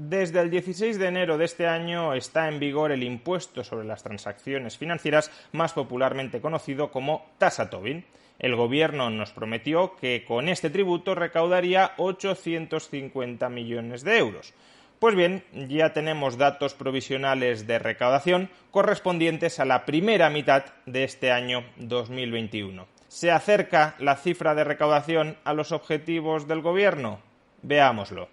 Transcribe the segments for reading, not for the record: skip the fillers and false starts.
Desde el 16 de enero de este año está en vigor el impuesto sobre las transacciones financieras, más popularmente conocido como tasa Tobin. El Gobierno nos prometió que con este tributo recaudaría 850 millones de euros. Pues bien, ya tenemos datos provisionales de recaudación correspondientes a la primera mitad de este año 2021. ¿Se acerca la cifra de recaudación a los objetivos del Gobierno? Veámoslo.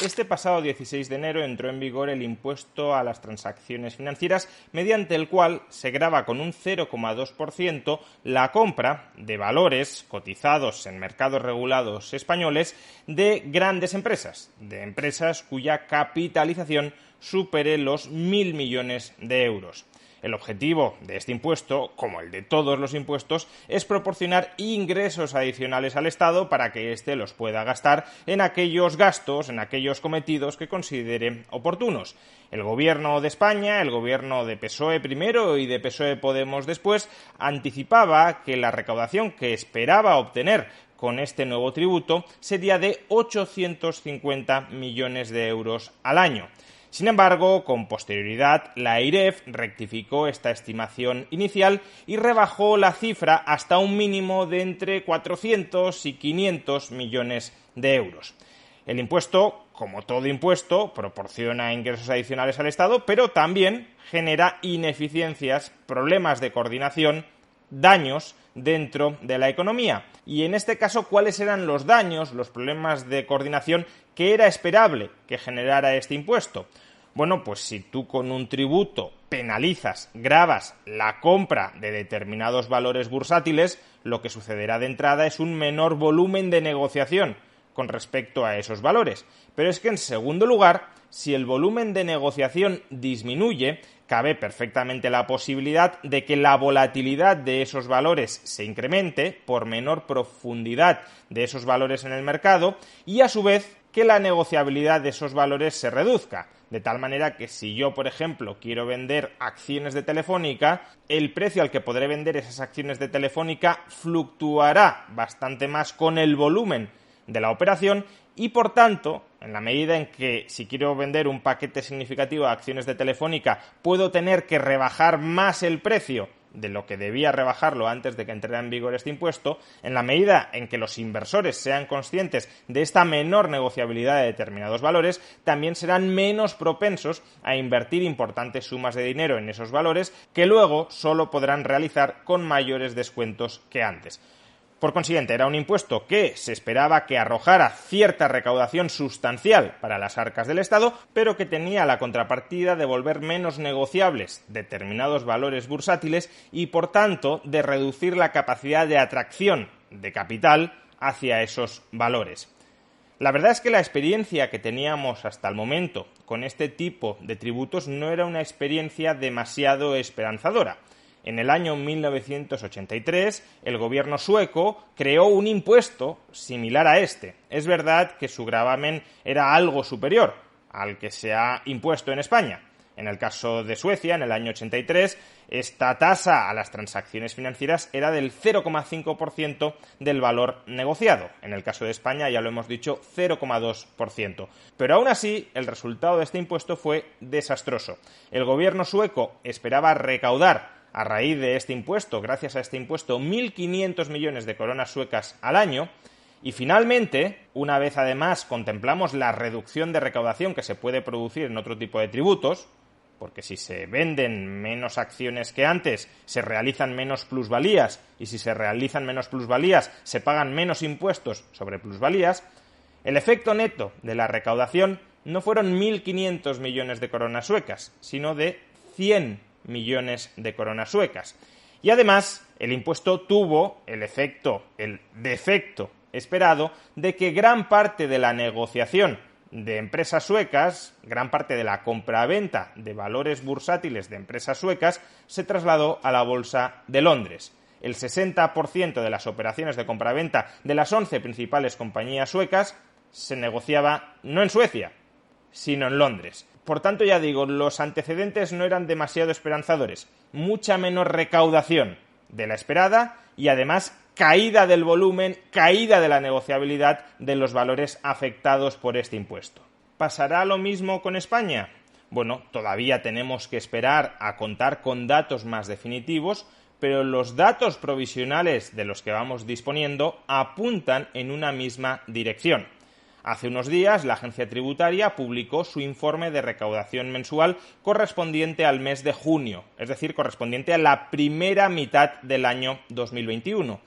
Este pasado 16 de enero entró en vigor el impuesto a las transacciones financieras, mediante el cual se grava con un 0,2% la compra de valores cotizados en mercados regulados españoles de grandes empresas, de empresas cuya capitalización supere los 1.000 millones de euros. El objetivo de este impuesto, como el de todos los impuestos, es proporcionar ingresos adicionales al Estado para que éste los pueda gastar en aquellos gastos, en aquellos cometidos que considere oportunos. El Gobierno de España, el Gobierno de PSOE primero y de PSOE Podemos después, anticipaba que la recaudación que esperaba obtener con este nuevo tributo sería de 850 millones de euros al año. Sin embargo, con posterioridad, la AIREF rectificó esta estimación inicial y rebajó la cifra hasta un mínimo de entre 400 y 500 millones de euros. El impuesto, como todo impuesto, proporciona ingresos adicionales al Estado, pero también genera ineficiencias, problemas de coordinación, daños dentro de la economía. Y en este caso, ¿cuáles eran los daños, los problemas de coordinación que era esperable que generara este impuesto? Bueno, pues si tú con un tributo penalizas, gravas la compra de determinados valores bursátiles, lo que sucederá de entrada es un menor volumen de negociación con respecto a esos valores. Pero es que, en segundo lugar, si el volumen de negociación disminuye, cabe perfectamente la posibilidad de que la volatilidad de esos valores se incremente por menor profundidad de esos valores en el mercado y, a su vez, que la negociabilidad de esos valores se reduzca. De tal manera que si yo, por ejemplo, quiero vender acciones de Telefónica, el precio al que podré vender esas acciones de Telefónica fluctuará bastante más con el volumen de la operación y, por tanto, en la medida en que si quiero vender un paquete significativo de acciones de Telefónica puedo tener que rebajar más el precio de lo que debía rebajarlo antes de que entrara en vigor este impuesto, en la medida en que los inversores sean conscientes de esta menor negociabilidad de determinados valores, también serán menos propensos a invertir importantes sumas de dinero en esos valores que luego solo podrán realizar con mayores descuentos que antes. Por consiguiente, era un impuesto que se esperaba que arrojara cierta recaudación sustancial para las arcas del Estado, pero que tenía la contrapartida de volver menos negociables determinados valores bursátiles y, por tanto, de reducir la capacidad de atracción de capital hacia esos valores. La verdad es que la experiencia que teníamos hasta el momento con este tipo de tributos no era una experiencia demasiado esperanzadora. En el año 1983, el gobierno sueco creó un impuesto similar a este. Es verdad que su gravamen era algo superior al que se ha impuesto en España. En el caso de Suecia, en el año 83, esta tasa a las transacciones financieras era del 0,5% del valor negociado. En el caso de España, ya lo hemos dicho, 0,2%. Pero aún así, el resultado de este impuesto fue desastroso. El gobierno sueco esperaba recaudar a raíz de este impuesto, gracias a este impuesto, 1.500 millones de coronas suecas al año. Y finalmente, una vez además contemplamos la reducción de recaudación que se puede producir en otro tipo de tributos, porque si se venden menos acciones que antes, se realizan menos plusvalías, y si se realizan menos plusvalías, se pagan menos impuestos sobre plusvalías, el efecto neto de la recaudación no fueron 1.500 millones de coronas suecas, sino de 100 millones de coronas suecas. Y además, el impuesto tuvo el defecto esperado de que gran parte de la negociación de empresas suecas, gran parte de la compraventa de valores bursátiles de empresas suecas, se trasladó a la Bolsa de Londres. El 60% de las operaciones de compraventa de las 11 principales compañías suecas se negociaba no en Suecia, sino en Londres. Por tanto, ya digo, los antecedentes no eran demasiado esperanzadores. Mucha menos recaudación de la esperada y, además, caída del volumen, caída de la negociabilidad de los valores afectados por este impuesto. ¿Pasará lo mismo con España? Bueno, todavía tenemos que esperar a contar con datos más definitivos, pero los datos provisionales de los que vamos disponiendo apuntan en una misma dirección. Hace unos días, la agencia tributaria publicó su informe de recaudación mensual correspondiente al mes de junio, es decir, correspondiente a la primera mitad del año 2021.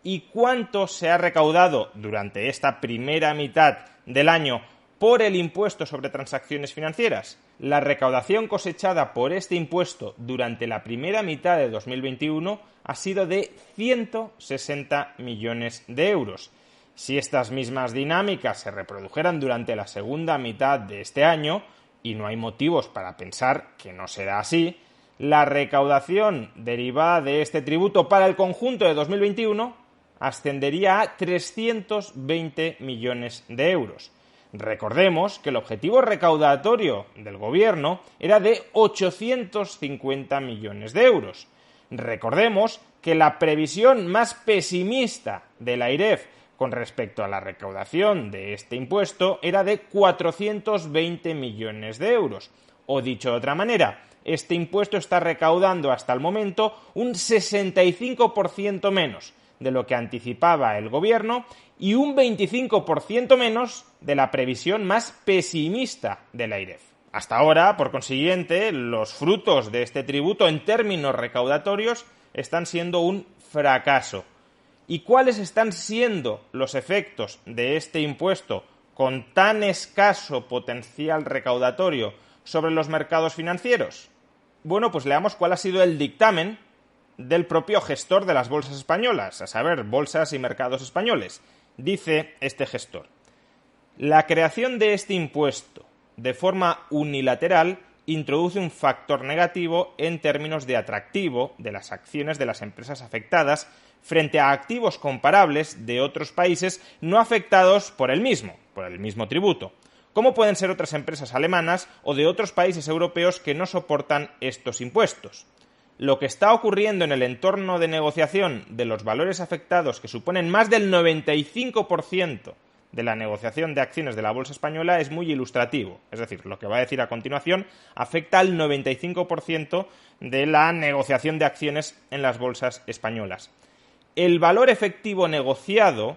¿Y cuánto se ha recaudado durante esta primera mitad del año por el impuesto sobre transacciones financieras? La recaudación cosechada por este impuesto durante la primera mitad de 2021 ha sido de 160 millones de euros. Si estas mismas dinámicas se reprodujeran durante la segunda mitad de este año, y no hay motivos para pensar que no será así, la recaudación derivada de este tributo para el conjunto de 2021 ascendería a 320 millones de euros. Recordemos que el objetivo recaudatorio del Gobierno era de 850 millones de euros. Recordemos que la previsión más pesimista de la AIREF con respecto a la recaudación de este impuesto era de 420 millones de euros. O dicho de otra manera, este impuesto está recaudando hasta el momento un 65% menos de lo que anticipaba el Gobierno y un 25% menos de la previsión más pesimista de la AIREF. Hasta ahora, por consiguiente, los frutos de este tributo en términos recaudatorios están siendo un fracaso. ¿Y cuáles están siendo los efectos de este impuesto con tan escaso potencial recaudatorio sobre los mercados financieros? Bueno, pues leamos cuál ha sido el dictamen del propio gestor de las bolsas españolas, a saber, Bolsas y Mercados Españoles. Dice este gestor: la creación de este impuesto de forma unilateral introduce un factor negativo en términos de atractivo de las acciones de las empresas afectadas frente a activos comparables de otros países no afectados por el mismo tributo, como pueden ser otras empresas alemanas o de otros países europeos que no soportan estos impuestos. Lo que está ocurriendo en el entorno de negociación de los valores afectados, que suponen más del 95% de la negociación de acciones de la bolsa española, es muy ilustrativo. Es decir, lo que va a decir a continuación afecta al 95% de la negociación de acciones en las bolsas españolas. El valor efectivo negociado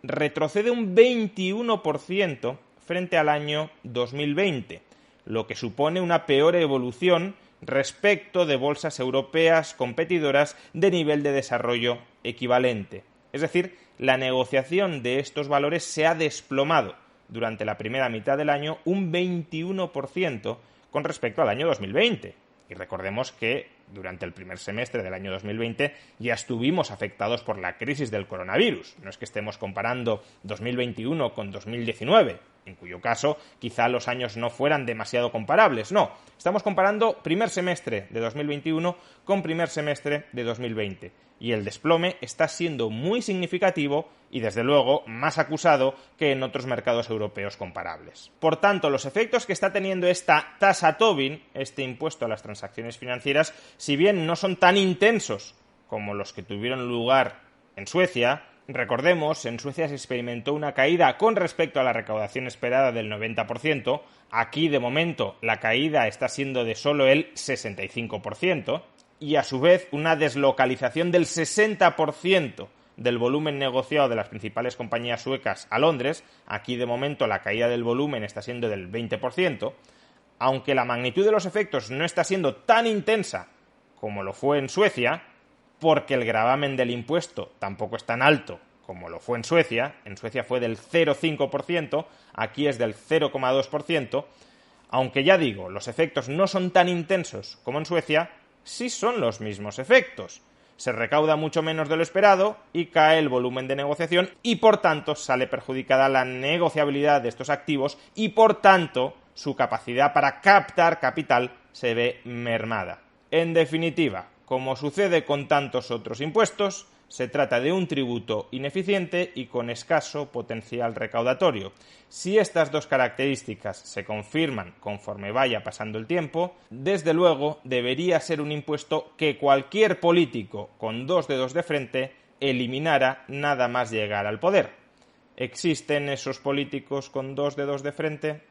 retrocede un 21% frente al año 2020, lo que supone una peor evolución respecto de bolsas europeas competidoras de nivel de desarrollo equivalente. Es decir, la negociación de estos valores se ha desplomado durante la primera mitad del año un 21% con respecto al año 2020. Y recordemos que durante el primer semestre del año 2020 ya estuvimos afectados por la crisis del coronavirus. No es que estemos comparando 2021 con 2019, en cuyo caso quizá los años no fueran demasiado comparables. No, estamos comparando primer semestre de 2021 con primer semestre de 2020. Y el desplome está siendo muy significativo y, desde luego, más acusado que en otros mercados europeos comparables. Por tanto, los efectos que está teniendo esta tasa Tobin, este impuesto a las transacciones financieras, si bien no son tan intensos como los que tuvieron lugar en Suecia, recordemos, en Suecia se experimentó una caída con respecto a la recaudación esperada del 90%, aquí de momento la caída está siendo de solo el 65%, y a su vez una deslocalización del 60% del volumen negociado de las principales compañías suecas a Londres. Aquí de momento la caída del volumen está siendo del 20%, aunque la magnitud de los efectos no está siendo tan intensa como lo fue en Suecia, porque el gravamen del impuesto tampoco es tan alto como lo fue en Suecia fue del 0,5%, aquí es del 0,2%, aunque ya digo, los efectos no son tan intensos como en Suecia, sí son los mismos efectos. Se recauda mucho menos de lo esperado y cae el volumen de negociación y, por tanto, sale perjudicada la negociabilidad de estos activos y, por tanto, su capacidad para captar capital se ve mermada. En definitiva, como sucede con tantos otros impuestos, se trata de un tributo ineficiente y con escaso potencial recaudatorio. Si estas dos características se confirman conforme vaya pasando el tiempo, desde luego debería ser un impuesto que cualquier político con dos dedos de frente eliminara nada más llegar al poder. ¿Existen esos políticos con dos dedos de frente?